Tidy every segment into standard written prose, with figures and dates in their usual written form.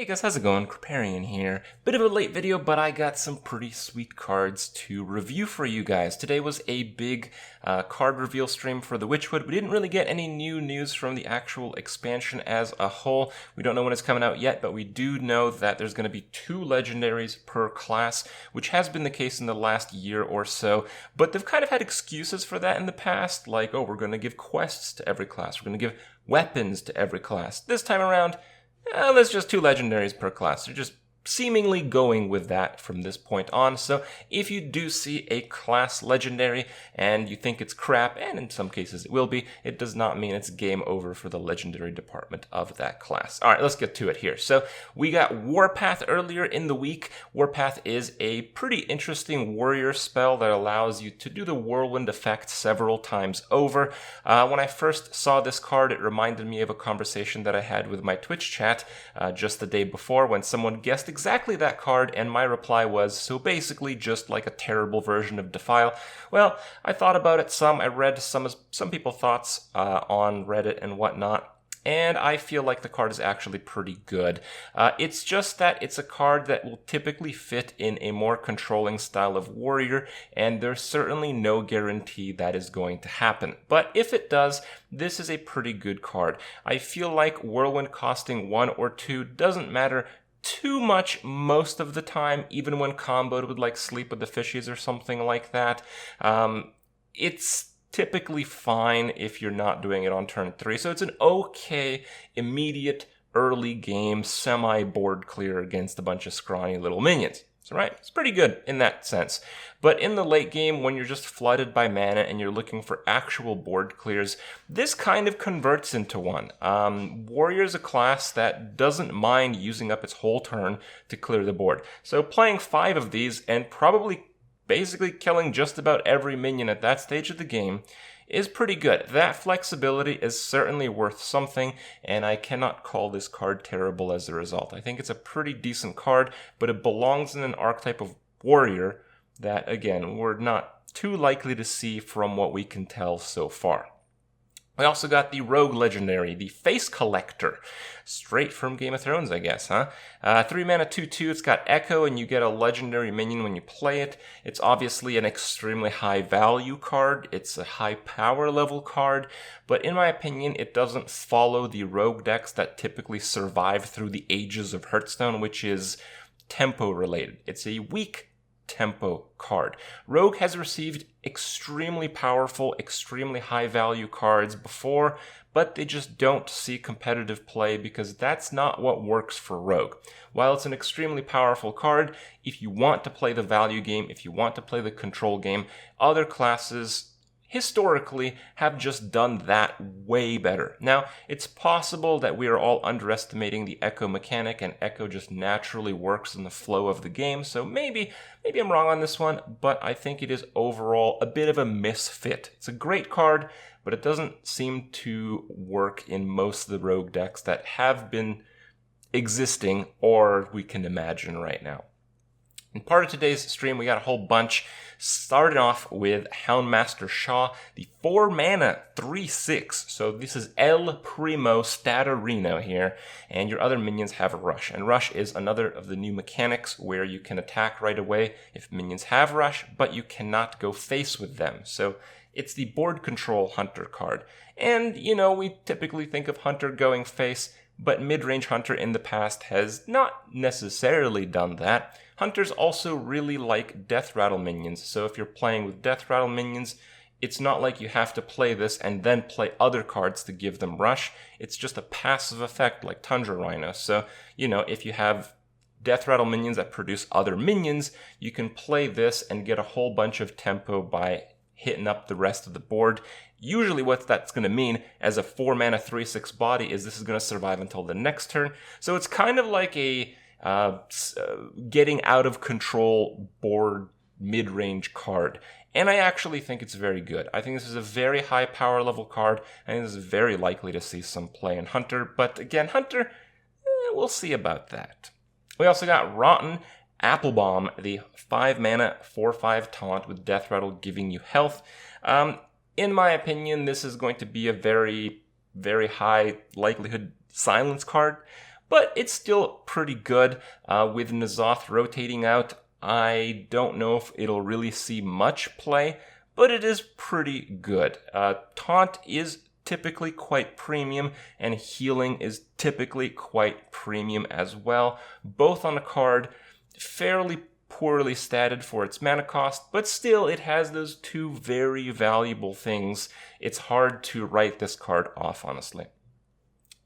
Hey guys, how's it going? Kripparrian here. Bit of a late video, but I got some pretty sweet cards to review for you guys. Today was a big card reveal stream for the Witchwood. We didn't really get any new news from the actual expansion as a whole. We don't know when it's coming out yet, but we do know that there's going to be 2 legendaries per class, which has been the case in the last year or so. But they've kind of had excuses for that in the past, like, oh, we're going to give quests to every class. We're going to give weapons to every class. This time around, there's just 2 legendaries per class. They're just seemingly going with that from this point on. So if you do see a class legendary and you think it's crap, and in some cases it will be, it does not mean it's game over for the legendary department of that class. Alright, let's get to it here. So we got Warpath earlier in the week. Warpath is a pretty interesting warrior spell that allows you to do the whirlwind effect several times over. When I first saw this card, it reminded me of a conversation that I had with my Twitch chat just the day before when someone guessed exactly that card, and my reply was, so basically just like a terrible version of Defile. Well, I thought about it some. I read some people's thoughts on Reddit and whatnot, and I feel like the card is actually pretty good. It's just that it's a card that will typically fit in a more controlling style of warrior, and there's certainly no guarantee that is going to happen. But if it does, this is a pretty good card. I feel like Whirlwind costing 1 or 2 doesn't matter too much most of the time, even when comboed with like Sleep with the Fishies or something like that. It's typically fine if you're not doing it on turn 3. So it's an okay, immediate, early game, semi-board clear against a bunch of scrawny little minions. So, right, it's pretty good in that sense. But in the late game, when you're just flooded by mana and you're looking for actual board clears, this kind of converts into one. Warrior's a class that doesn't mind using up its whole turn to clear the board. So playing 5 of these and probably basically killing just about every minion at that stage of the game is pretty good. That flexibility is certainly worth something, and I cannot call this card terrible as a result. I think it's a pretty decent card, but it belongs in an archetype of warrior that, again, we're not too likely to see from what we can tell so far. We also got the Rogue Legendary, the Face Collector. Straight from Game of Thrones, I guess, huh? 3 mana, 2/2, it's got Echo, and you get a legendary minion when you play it. It's obviously an extremely high value card. It's a high power level card, but in my opinion, it doesn't follow the rogue decks that typically survive through the ages of Hearthstone, which is tempo related. It's a weak tempo card. Rogue has received extremely powerful, extremely high value cards before, but they just don't see competitive play because that's not what works for Rogue. While it's an extremely powerful card, if you want to play the value game, if you want to play the control game, other classes historically have just done that way better. Now, it's possible that we are all underestimating the Echo mechanic, and Echo just naturally works in the flow of the game, so maybe I'm wrong on this one, but I think it is overall a bit of a misfit. It's a great card, but it doesn't seem to work in most of the rogue decks that have been existing or we can imagine right now. In part of today's stream, we got a whole bunch. Starting off with Houndmaster Shaw, the 4 mana 3/6. So this is El Primo Statorino here, and your other minions have Rush. And Rush is another of the new mechanics where you can attack right away if minions have Rush, but you cannot go face with them. So it's the board control Hunter card. And, you know, we typically think of Hunter going face, but mid-range Hunter in the past has not necessarily done that. Hunters also really like Death Rattle minions, so if you're playing with Death Rattle minions, it's not like you have to play this and then play other cards to give them Rush. It's just a passive effect like Tundra Rhino. So, you know, if you have Death Rattle minions that produce other minions, you can play this and get a whole bunch of tempo by hitting up the rest of the board. Usually what that's going to mean as a 4 mana 3/6 body is this is going to survive until the next turn. So it's kind of like a getting out of control board mid-range card. And I actually think it's very good. I think this is a very high power level card. I think this is very likely to see some play in Hunter. But again, Hunter, we'll see about that. We also got Rotten Applebaum, the 5 mana 4/5 taunt with Death Rattle giving you health. In my opinion, this is going to be a very, very high likelihood silence card. but it's still pretty good. With N'Zoth rotating out, I don't know if it'll really see much play, but it is pretty good. Taunt is typically quite premium, and healing is typically quite premium as well. Both on the card, fairly poorly statted for its mana cost, but still it has those two very valuable things. It's hard to write this card off, honestly.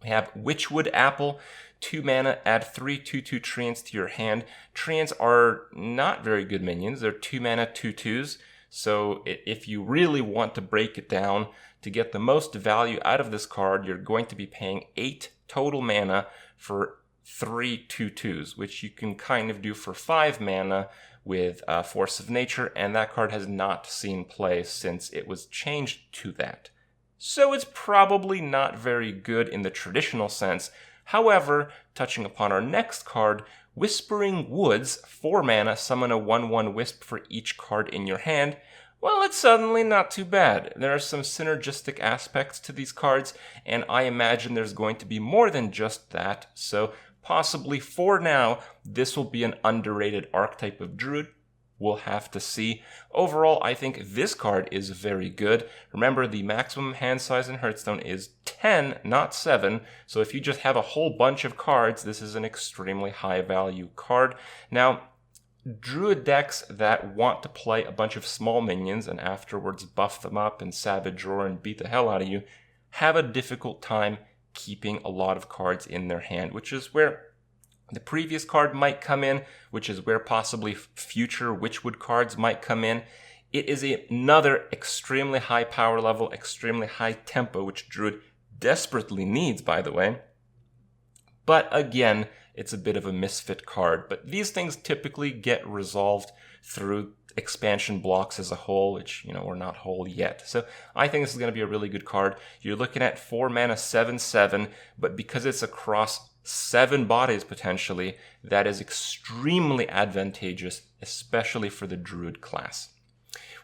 We have Witchwood Apple, 2 mana, add 3 2/2 treants to your hand. Treants are not very good minions. They're 2 mana 2/2s. So if you really want to break it down, to get the most value out of this card, you're going to be paying 8 total mana for 3 2/2s, which you can kind of do for 5 mana with Force of Nature, and that card has not seen play since it was changed to that. So it's probably not very good in the traditional sense. However, touching upon our next card, Whispering Woods, 4 mana, summon a 1/1 Wisp for each card in your hand. Well, it's suddenly not too bad. There are some synergistic aspects to these cards, and I imagine there's going to be more than just that. So possibly for now, this will be an underrated archetype of Druid. We'll have to see. Overall, I think this card is very good. Remember, the maximum hand size in Hearthstone is 10, not 7. So if you just have a whole bunch of cards, this is an extremely high value card. Now, Druid decks that want to play a bunch of small minions and afterwards buff them up and Savage Roar and beat the hell out of you have a difficult time keeping a lot of cards in their hand, which is where the previous card might come in, which is where possibly future Witchwood cards might come in. It is another extremely high power level, extremely high tempo, which Druid desperately needs, by the way. But again, it's a bit of a misfit card. But these things typically get resolved through expansion blocks as a whole, which, we're not whole yet. So I think this is going to be a really good card. You're looking at 4 mana, 7/7, but because it's across 7 bodies potentially, that is extremely advantageous, especially for the Druid class.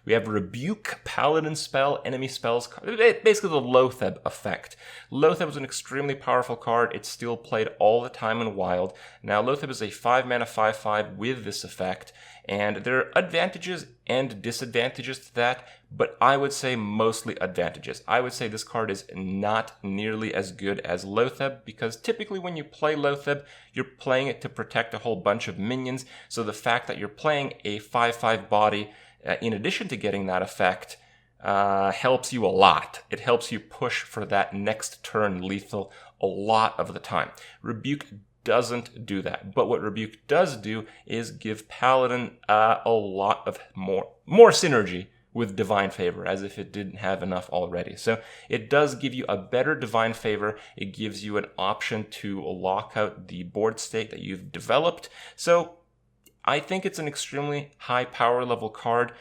We have Rebuke, Paladin spell, enemy spells, basically the Loatheb effect. Loatheb is an extremely powerful card. It's still played all the time in Wild. Now, Loatheb is a 5 mana 5/5 with this effect, and there are advantages and disadvantages to that, but I would say mostly advantages. I would say this card is not nearly as good as Loatheb, because typically when you play Loatheb, you're playing it to protect a whole bunch of minions, so the fact that you're playing a 5/5 body in addition to getting that effect, helps you a lot. It helps you push for that next turn lethal a lot of the time. Rebuke doesn't do that, but what Rebuke does do is give Paladin a lot of more synergy with Divine Favor, as if it didn't have enough already. So it does give you a better Divine Favor. It gives you an option to lock out the board state that you've developed. So I think it's an extremely high power level card,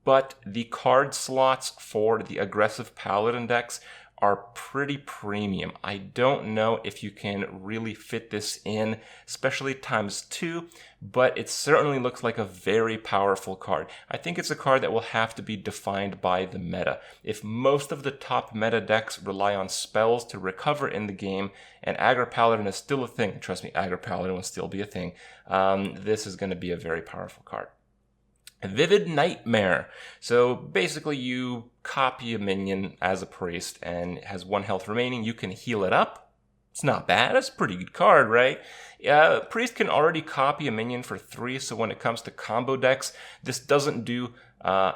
but the card slots for the aggressive Paladin decks are pretty premium. I don't know if you can really fit this in, especially ×2, but it certainly looks like a very powerful card. I think it's a card that will have to be defined by the meta. If most of the top meta decks rely on spells to recover in the game, and Aggro Paladin is still a thing, trust me, Aggro Paladin will still be a thing, this is going to be a very powerful card. Vivid Nightmare. So basically you copy a minion as a priest and it has 1 health remaining. You can heal it up. It's not bad. That's a pretty good card, right? Priest can already copy a minion for 3, so when it comes to combo decks, this doesn't do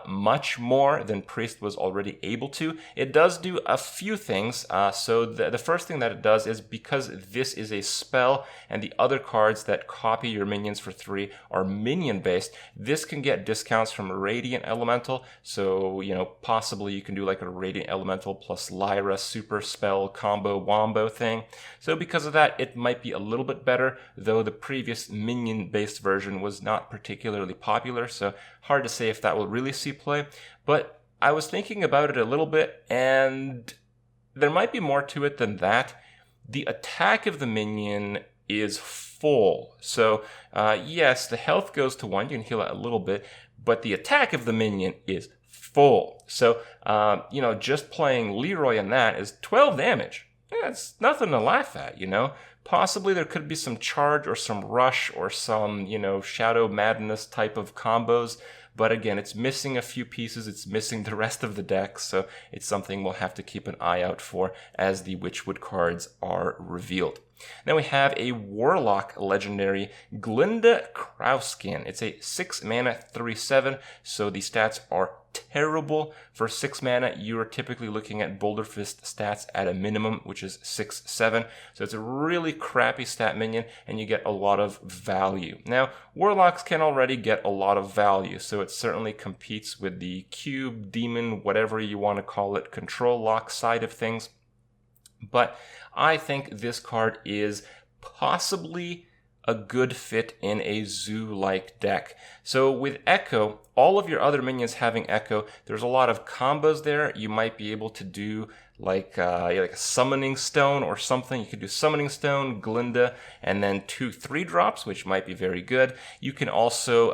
much more than Priest was already able to. It does do a few things. So the first thing that it does is, because this is a spell and the other cards that copy your minions for 3 are minion based, this can get discounts from a Radiant Elemental. So, possibly you can do like a Radiant Elemental plus Lyra super spell combo wombo thing. So because of that, it might be a little bit better, though the previous minion based version was not particularly popular. So hard to say if that will really see play, but I was thinking about it a little bit, and there might be more to it than that. The attack of the minion is full, so yes, the health goes to 1, you can heal it a little bit, but the attack of the minion is full. So, just playing Leroy in that is 12 damage. yeah, it's nothing to laugh at, you know? Possibly there could be some charge or some rush or some, shadow madness type of combos. But again, it's missing a few pieces. It's missing the rest of the deck. So it's something we'll have to keep an eye out for as the Witchwood cards are revealed. Then we have a Warlock legendary, Glinda Crowskin. It's a 6 mana 3/7, so the stats are terrible. For 6 mana, you are typically looking at Boulder Fist stats at a minimum, which is 6/7. So it's a really crappy stat minion, and you get a lot of value. Now, Warlocks can already get a lot of value, so it certainly competes with the Cube, Demon, whatever you want to call it, Control Lock side of things. But I think this card is possibly a good fit in a zoo-like deck. So with Echo, all of your other minions having Echo, there's a lot of combos there. You might be able to do like a Summoning Stone or something. You could do Summoning Stone, Glinda, and then 2 3-drops, which might be very good. You can also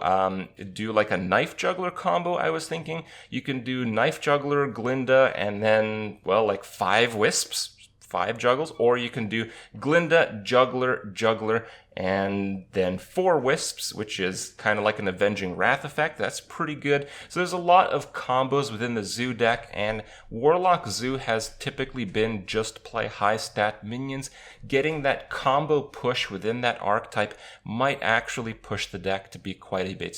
do like a Knife Juggler combo, I was thinking. You can do Knife Juggler, Glinda, and then, like 5 Wisps. 5 juggles, or you can do Glinda, Juggler, and then 4 Wisps, which is kind of like an Avenging Wrath effect. That's pretty good. So there's a lot of combos within the Zoo deck, and Warlock Zoo has typically been just play high stat minions. Getting that combo push within that archetype might actually push the deck to be quite a bit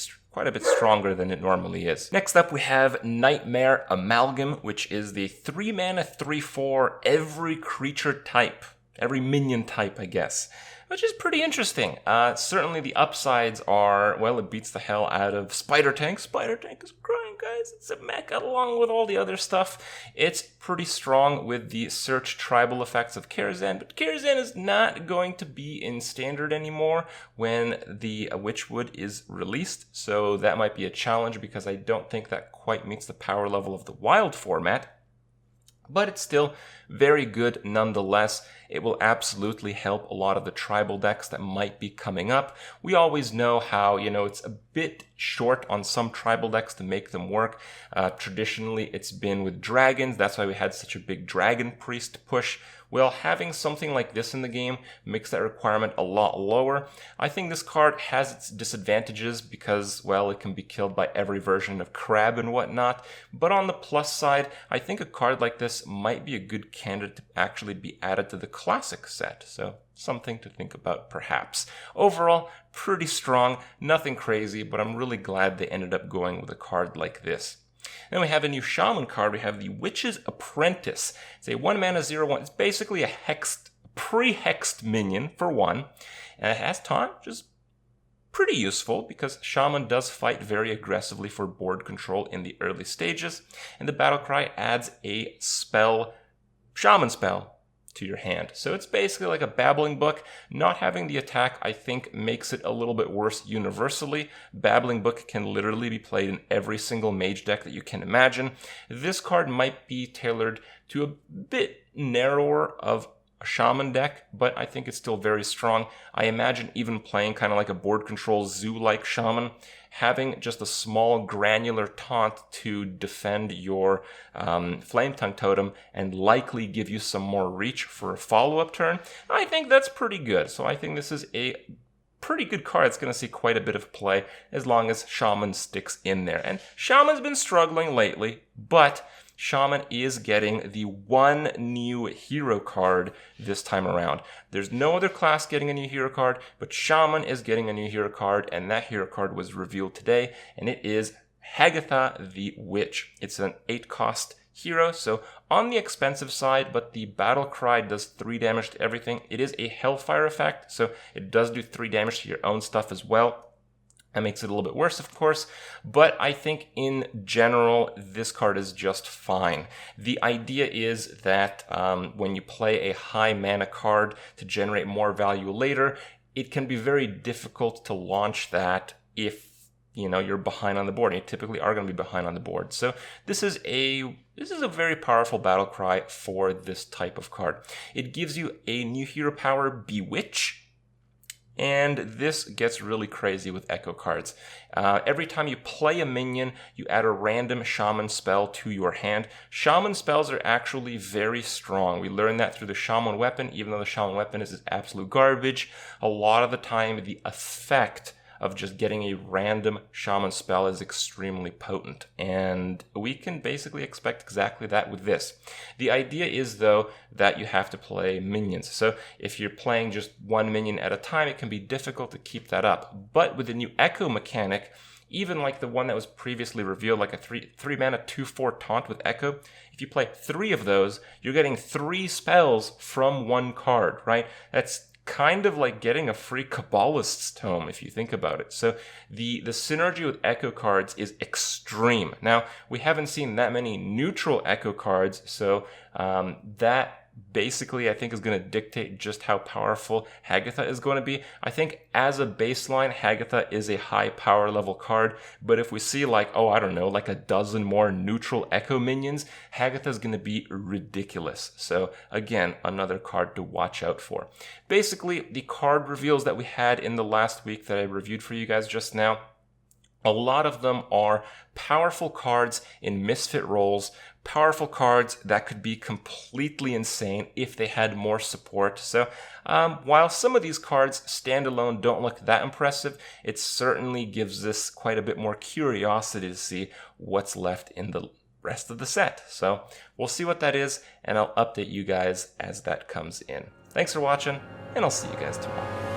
stronger than it normally is. Next up, we have Nightmare Amalgam, which is the 3 mana 3/4 every creature type, every minion type, I guess, which is pretty interesting. Certainly the upsides are, it beats the hell out of Spider Tank. Spider Tank is crying, guys. It's a mecha along with all the other stuff. It's pretty strong with the search tribal effects of Karazhan, but Karazhan is not going to be in standard anymore when the Witchwood is released, so that might be a challenge because I don't think that quite meets the power level of the wild format. But it's still very good nonetheless. It will absolutely help a lot of the tribal decks that might be coming up. We always know how, it's a bit short on some tribal decks to make them work. Traditionally, it's been with dragons. That's why we had such a big dragon priest push. Well, having something like this in the game makes that requirement a lot lower. I think this card has its disadvantages because, it can be killed by every version of Crab and whatnot. But on the plus side, I think a card like this might be a good candidate to actually be added to the classic set. So something to think about perhaps. Overall, pretty strong, nothing crazy, but I'm really glad they ended up going with a card like this. Then we have a new Shaman card. We have the Witch's Apprentice. It's a 1 mana 0/1. It's basically a pre-hexed minion for 1. And it has taunt, which is pretty useful because Shaman does fight very aggressively for board control in the early stages. And the battle cry adds a spell, Shaman spell, to your hand. So it's basically like a babbling book. Not having the attack, I think, makes it a little bit worse universally. Babbling book can literally be played in every single mage deck that you can imagine. This card might be tailored to a bit narrower of a Shaman deck, but I think it's still very strong. I imagine even playing kind of like a board control zoo-like Shaman, having just a small granular taunt to defend your Flame Tongue Totem and likely give you some more reach for a follow-up turn, I think that's pretty good. So I think this is a pretty good card. It's going to see quite a bit of play as long as Shaman sticks in there. And Shaman's been struggling lately, but Shaman is getting the 1 new hero card this time around. There's no other class getting a new hero card, but Shaman is getting a new hero card, and that hero card was revealed today, and it is Hagatha the Witch. It's an 8-cost hero, so on the expensive side, but the battle cry does 3 damage to everything. It is a Hellfire effect, so it does do 3 damage to your own stuff as well. That makes it a little bit worse, of course, but I think in general, this card is just fine. The idea is that when you play a high mana card to generate more value later, it can be very difficult to launch that if you're behind on the board. You typically are going to be behind on the board. So this is a very powerful battle cry for this type of card. It gives you a new hero power, Bewitch. And this gets really crazy with echo cards. Every time you play a minion, you add a random Shaman spell to your hand. Shaman spells are actually very strong. We learned that through the Shaman weapon, even though the Shaman weapon is absolute garbage. A lot of the time, the effect of just getting a random Shaman spell is extremely potent, and we can basically expect exactly that with this. The idea is, though, that you have to play minions. So if you're playing just one minion at a time, it can be difficult to keep that up. But with the new Echo mechanic, even like the one that was previously revealed, like a 3-mana 2/4 taunt with Echo, if you play 3 of those, you're getting 3 spells from one card, right? That's kind of like getting a free Kabbalist's Tome, if you think about it. So the synergy with Echo cards is extreme. Now, we haven't seen that many neutral Echo cards, so that basically I think is going to dictate just how powerful Hagatha is going to be. I think as a baseline, Hagatha is a high power level card, but if we see like, oh, I don't know, like a dozen more neutral Echo minions, Hagatha is going to be ridiculous. So again, another card to watch out for. Basically, the card reveals that we had in the last week that I reviewed for you guys just now, a lot of them are powerful cards in misfit roles, powerful cards that could be completely insane if they had more support. So while some of these cards standalone don't look that impressive, it certainly gives us quite a bit more curiosity to see what's left in the rest of the set. So we'll see what that is, and I'll update you guys as that comes in. Thanks for watching, and I'll see you guys tomorrow.